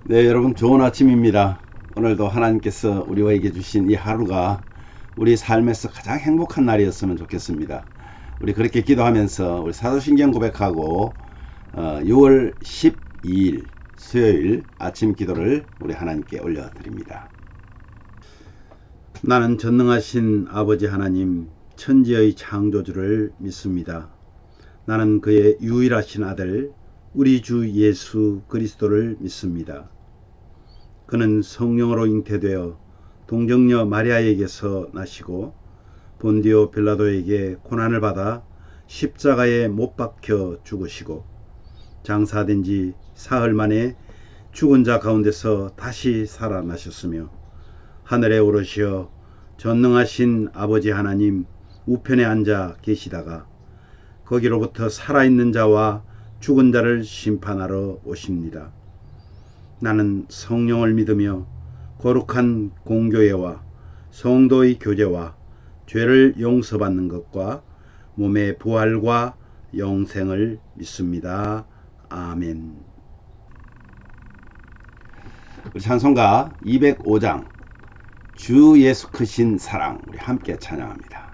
네, 여러분 좋은 아침입니다. 오늘도 하나님께서 우리에게 주신 이 하루가 우리 삶에서 가장 행복한 날이었으면 좋겠습니다. 우리 그렇게 기도하면서 우리 사도신경 고백하고 6월 12일 수요일 아침 기도를 우리 하나님께 올려드립니다. 나는 전능하신 아버지 하나님 천지의 창조주를 믿습니다. 나는 그의 유일하신 아들 우리 주 예수 그리스도를 믿습니다. 그는 성령으로 잉태되어 동정녀 마리아에게서 나시고 본디오 빌라도에게 고난을 받아 십자가에 못 박혀 죽으시고 장사된 지 사흘 만에 죽은 자 가운데서 다시 살아나셨으며 하늘에 오르시어 전능하신 아버지 하나님 우편에 앉아 계시다가 거기로부터 살아있는 자와 죽은 자를 심판하러 오십니다. 나는 성령을 믿으며 거룩한 공교회와 성도의 교제와 죄를 용서받는 것과 몸의 부활과 영생을 믿습니다. 아멘. 우리 찬송가 205장 주 예수 크신 사랑 우리 함께 찬양합니다.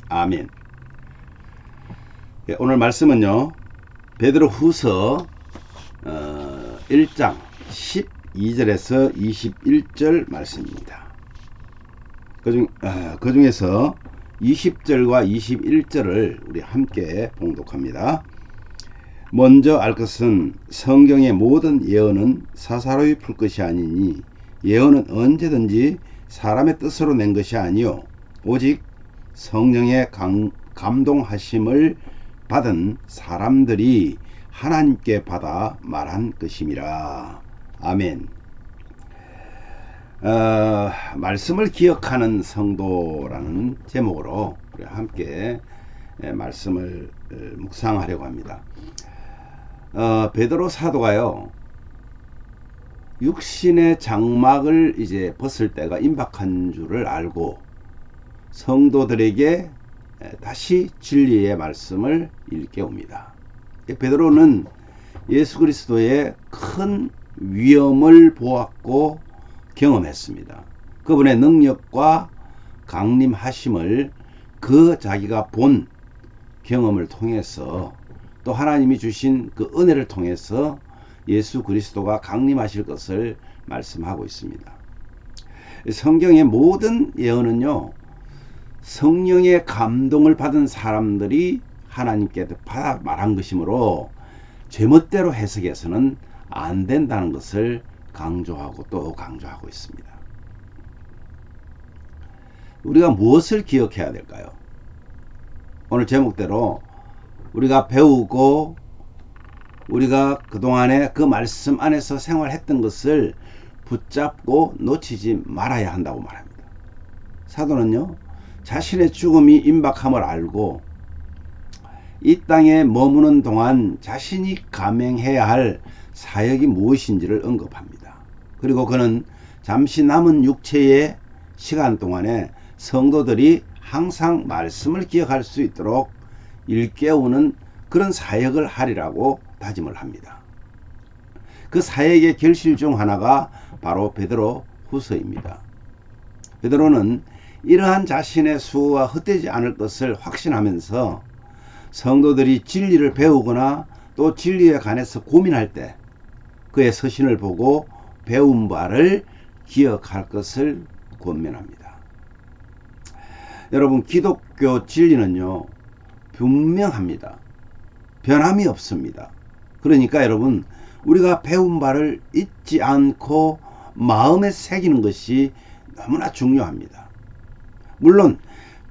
아멘. 예, 오늘 말씀은요, 베드로 후서 1장 12절에서 21절 말씀입니다. 그 중에서 20절과 21절을 우리 함께 봉독합니다. 먼저 알 것은 성경의 모든 예언은 사사로이 풀 것이 아니니 예언은 언제든지 사람의 뜻으로 낸 것이 아니요 오직 성령의 감동하심을 받은 사람들이 하나님께 받아 말한 것임이라. 아멘. 말씀을 기억하는 성도라는 제목으로 우리 함께 말씀을 묵상하려고 합니다. 베드로 사도가요, 육신의 장막을 이제 벗을 때가 임박한 줄을 알고 성도들에게 다시 진리의 말씀을 일깨웁니다. 베드로는 예수 그리스도의 큰 위엄을 보았고 경험했습니다. 그분의 능력과 강림하심을 그 자기가 본 경험을 통해서 또 하나님이 주신 그 은혜를 통해서 예수 그리스도가 강림하실 것을 말씀하고 있습니다. 성경의 모든 예언은요, 성령의 감동을 받은 사람들이 하나님께 받아 말한 것이므로 제멋대로 해석해서는 안 된다는 것을 강조하고 또 강조하고 있습니다. 우리가 무엇을 기억해야 될까요? 오늘 제목대로 우리가 배우고 우리가 그동안에 그 말씀 안에서 생활했던 것을 붙잡고 놓치지 말아야 한다고 말합니다. 사도는요, 자신의 죽음이 임박함을 알고 이 땅에 머무는 동안 자신이 감행해야 할 사역이 무엇인지를 언급합니다. 그리고 그는 잠시 남은 육체의 시간 동안에 성도들이 항상 말씀을 기억할 수 있도록 일깨우는 그런 사역을 하리라고 다짐을 합니다. 그 사역의 결실 중 하나가 바로 베드로 후서입니다. 베드로는 이러한 자신의 수고가 헛되지 않을 것을 확신하면서 성도들이 진리를 배우거나 또 진리에 관해서 고민할 때 그의 서신을 보고 배운 바를 기억할 것을 권면합니다. 여러분, 기독교 진리는요, 분명합니다. 변함이 없습니다. 그러니까 여러분, 우리가 배운 바를 잊지 않고 마음에 새기는 것이 너무나 중요합니다. 물론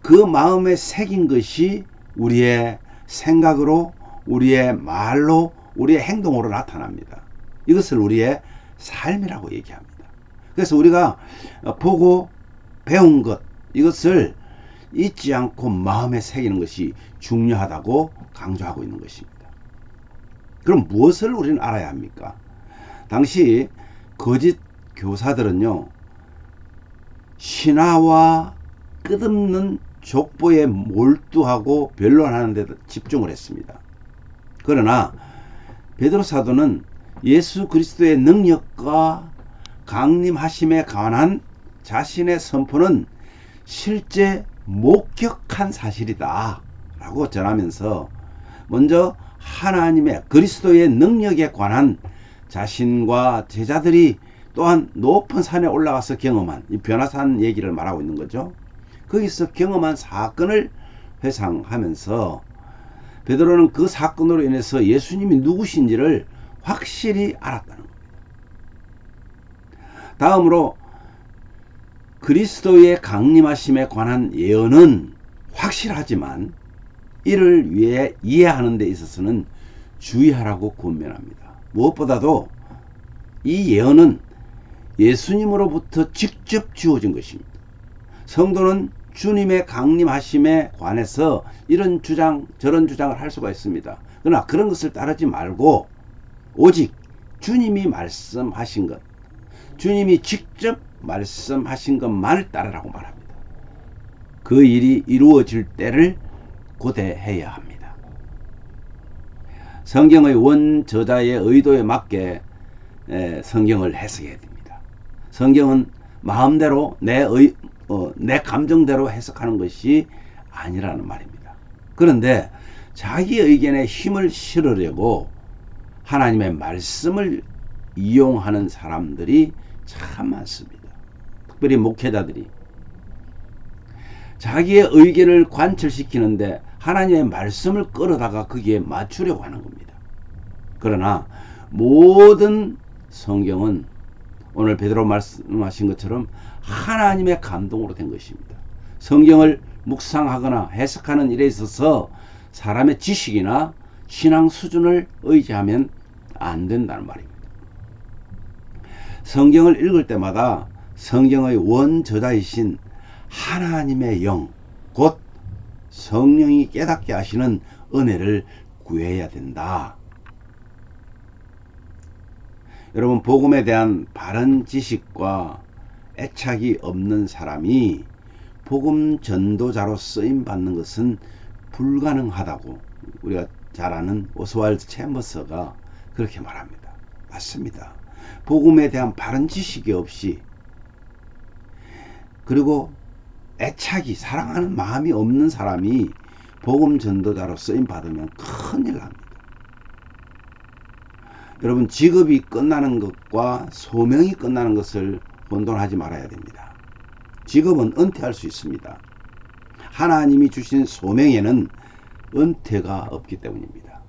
그 마음에 새긴 것이 우리의 생각으로, 우리의 말로, 우리의 행동으로 나타납니다. 이것을 우리의 삶이라고 얘기합니다. 그래서 우리가 보고 배운 것, 이것을 잊지 않고 마음에 새기는 것이 중요하다고 강조하고 있는 것입니다. 그럼 무엇을 우리는 알아야 합니까? 당시 거짓 교사들은요, 신화와 끝없는 족보에 몰두하고 변론하는 데 집중을 했습니다. 그러나 베드로 사도는 예수 그리스도의 능력과 강림하심에 관한 자신의 선포는 실제 목격한 사실이다 라고 전하면서 먼저 하나님의 그리스도의 능력에 관한 자신과 제자들이 또한 높은 산에 올라가서 경험한 이 변화산 얘기를 말하고 있는 거죠. 거기서 경험한 사건을 회상하면서 베드로는 그 사건으로 인해서 예수님이 누구신지를 확실히 알았다는 겁니다. 다음으로 그리스도의 강림하심에 관한 예언은 확실하지만 이를 위해 이해하는 데 있어서는 주의하라고 권면합니다. 무엇보다도 이 예언은 예수님으로부터 직접 주어진 것입니다. 성도는 주님의 강림하심에 관해서 이런 주장 저런 주장을 할 수가 있습니다. 그러나 그런 것을 따르지 말고 오직 주님이 말씀하신 것, 주님이 직접 말씀하신 것만을 따르라고 말합니다. 그 일이 이루어질 때를 고대해야 합니다. 성경의 원 저자의 의도에 맞게 성경을 해석해야 됩니다. 성경은 마음대로 내 감정대로 해석하는 것이 아니라는 말입니다. 그런데 자기 의견에 힘을 실으려고 하나님의 말씀을 이용하는 사람들이 참 많습니다. 특별히 목회자들이 자기의 의견을 관철시키는데 하나님의 말씀을 끌어다가 거기에 맞추려고 하는 겁니다. 그러나 모든 성경은 오늘 베드로 말씀하신 것처럼 하나님의 감동으로 된 것입니다. 성경을 묵상하거나 해석하는 일에 있어서 사람의 지식이나 신앙 수준을 의지하면 안 된다는 말입니다. 성경을 읽을 때마다 성경의 원저자이신 하나님의 영, 곧 성령이 깨닫게 하시는 은혜를 구해야 된다. 여러분, 복음에 대한 바른 지식과 애착이 없는 사람이 복음 전도자로 쓰임받는 것은 불가능하다고 우리가 잘 아는 오스왈드 챔버스가 그렇게 말합니다. 맞습니다. 복음에 대한 바른 지식이 없이, 그리고 애착이, 사랑하는 마음이 없는 사람이 복음 전도자로 쓰임받으면 큰일 납니다. 여러분, 직업이 끝나는 것과 소명이 끝나는 것을 혼돈하지 말아야 됩니다. 직업은 은퇴할 수 있습니다. 하나님이 주신 소명에는 은퇴가 없기 때문입니다.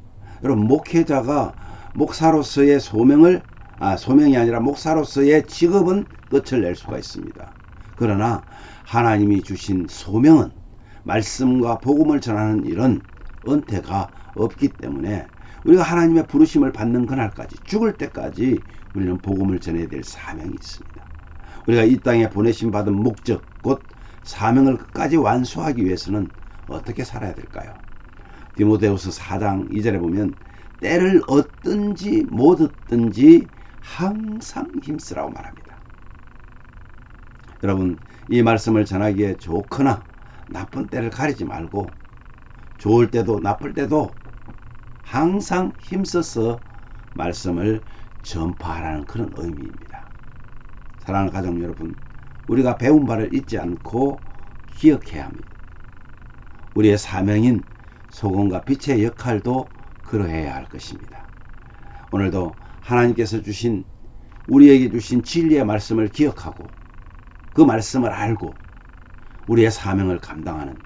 여러분, 목회자가 목사로서의 소명이 아니라 목사로서의 직업은 끝을 낼 수가 있습니다. 그러나 하나님이 주신 소명은, 말씀과 복음을 전하는 일은 은퇴가 없기 때문에 우리가 하나님의 부르심을 받는 그날까지, 죽을 때까지 우리는 복음을 전해야 될 사명이 있습니다. 우리가 이 땅에 보내심 받은 목적, 곧 사명을 끝까지 완수하기 위해서는 어떻게 살아야 될까요? 디모데후서 4장 2절에 보면 때를 얻든지 못 얻든지 항상 힘쓰라고 말합니다. 여러분, 이 말씀을 전하기에 좋거나 나쁜 때를 가리지 말고 좋을 때도 나쁠 때도 항상 힘써서 말씀을 전파하라는 그런 의미입니다. 사랑하는 가족 여러분, 우리가 배운 바를 잊지 않고 기억해야 합니다. 우리의 사명인 소금과 빛의 역할도 그러해야 할 것입니다. 오늘도 하나님께서 주신, 우리에게 주신 진리의 말씀을 기억하고 그 말씀을 알고 우리의 사명을 감당하는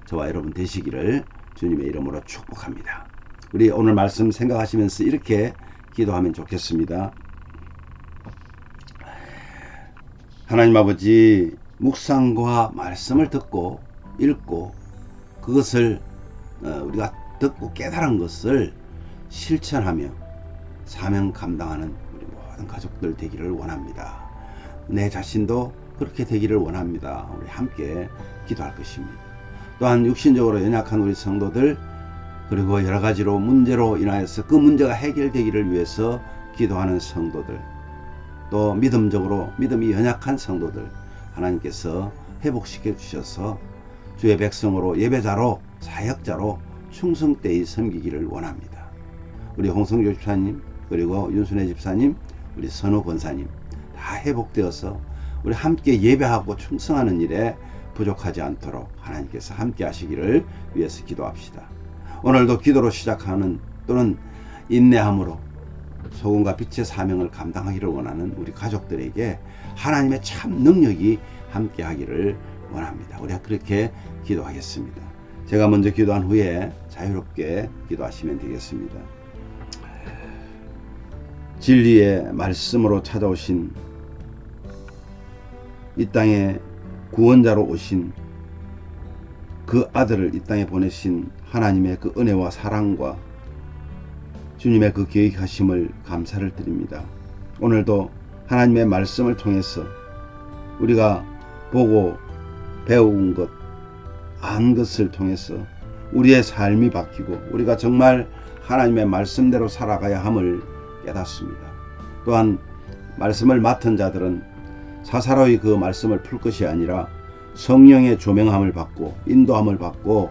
저와 여러분 되시기를 주님의 이름으로 축복합니다. 우리 오늘 말씀 생각하시면서 이렇게 기도하면 좋겠습니다. 하나님 아버지, 묵상과 말씀을 듣고 읽고 그것을 우리가 듣고 깨달은 것을 실천하며 사명 감당하는 우리 모든 가족들 되기를 원합니다. 내 자신도 그렇게 되기를 원합니다. 우리 함께 기도할 것입니다. 또한 육신적으로 연약한 우리 성도들, 그리고 여러 가지로 문제로 인하여서 그 문제가 해결되기를 위해서 기도하는 성도들, 또 믿음이 연약한 성도들 하나님께서 회복시켜 주셔서 주의 백성으로, 예배자로, 사역자로 충성되이 섬기기를 원합니다. 우리 홍성조 집사님, 그리고 윤순혜 집사님, 우리 선호 권사님 다 회복되어서 우리 함께 예배하고 충성하는 일에 부족하지 않도록 하나님께서 함께 하시기를 위해서 기도합시다. 오늘도 기도로 시작하는, 또는 인내함으로 소금과 빛의 사명을 감당하기를 원하는 우리 가족들에게 하나님의 참 능력이 함께 하기를 원합니다. 우리가 그렇게 기도하겠습니다. 제가 먼저 기도한 후에 자유롭게 기도하시면 되겠습니다. 진리의 말씀으로 찾아오신, 이 땅에 구원자로 오신 그 아들을 이 땅에 보내신 하나님의 그 은혜와 사랑과 주님의 그 계획하심을 감사를 드립니다. 오늘도 하나님의 말씀을 통해서 우리가 보고 배운 것, 안 것을 통해서 우리의 삶이 바뀌고 우리가 정말 하나님의 말씀대로 살아가야 함을 깨닫습니다. 또한 말씀을 맡은 자들은 사사로이 그 말씀을 풀 것이 아니라 성령의 조명함을 받고 인도함을 받고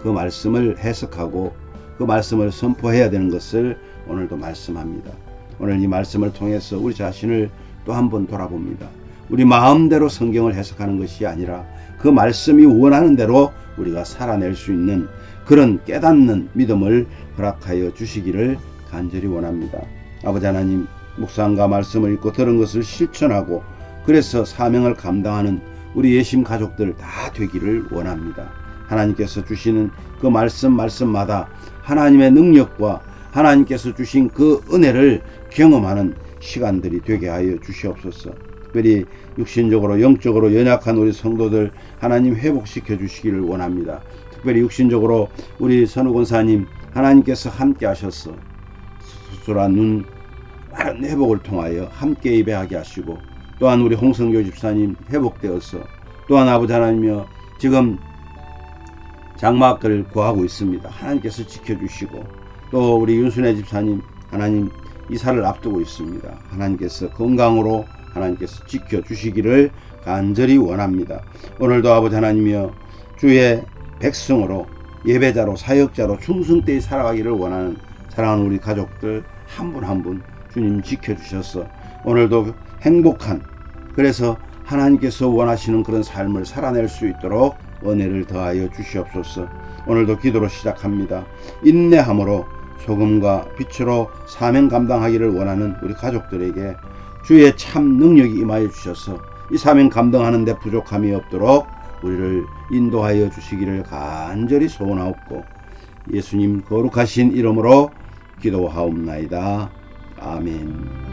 그 말씀을 해석하고 그 말씀을 선포해야 되는 것을 오늘도 말씀합니다. 오늘 이 말씀을 통해서 우리 자신을 또 한 번 돌아봅니다. 우리 마음대로 성경을 해석하는 것이 아니라 그 말씀이 원하는 대로 우리가 살아낼 수 있는 그런 깨닫는 믿음을 허락하여 주시기를 간절히 원합니다. 아버지 하나님, 묵상과 말씀을 읽고 들은 것을 실천하고 그래서 사명을 감당하는 우리 예심 가족들 다 되기를 원합니다. 하나님께서 주시는 그 말씀마다 하나님의 능력과 하나님께서 주신 그 은혜를 경험하는 시간들이 되게 하여 주시옵소서. 특별히 육신적으로 영적으로 연약한 우리 성도들 하나님 회복시켜 주시기를 원합니다. 특별히 육신적으로 우리 선우 권사님 하나님께서 함께 하셔서 수술한 눈 빠른 회복을 통하여 함께 예배하게 하시고, 또한 우리 홍성교 집사님 회복되어서, 또한 아버지 하나님이여 지금 장막을 구하고 있습니다. 하나님께서 지켜주시고, 또 우리 윤순애 집사님 하나님 이사를 앞두고 있습니다. 하나님께서 건강으로 하나님께서 지켜주시기를 간절히 원합니다. 오늘도 아버지 하나님이여 주의 백성으로 예배자로 사역자로 충성되이 살아가기를 원하는 사랑하는 우리 가족들 한 분 한 분 주님 지켜주셔서 오늘도 행복한, 그래서 하나님께서 원하시는 그런 삶을 살아낼 수 있도록 은혜를 더하여 주시옵소서. 오늘도 기도로 시작합니다. 인내함으로 소금과 빛으로 사명 감당하기를 원하는 우리 가족들에게 주의 참 능력이 임하여 주셔서 이 사명 감당하는 데 부족함이 없도록 우리를 인도하여 주시기를 간절히 소원하옵고 예수님 거룩하신 이름으로 기도하옵나이다. 아멘.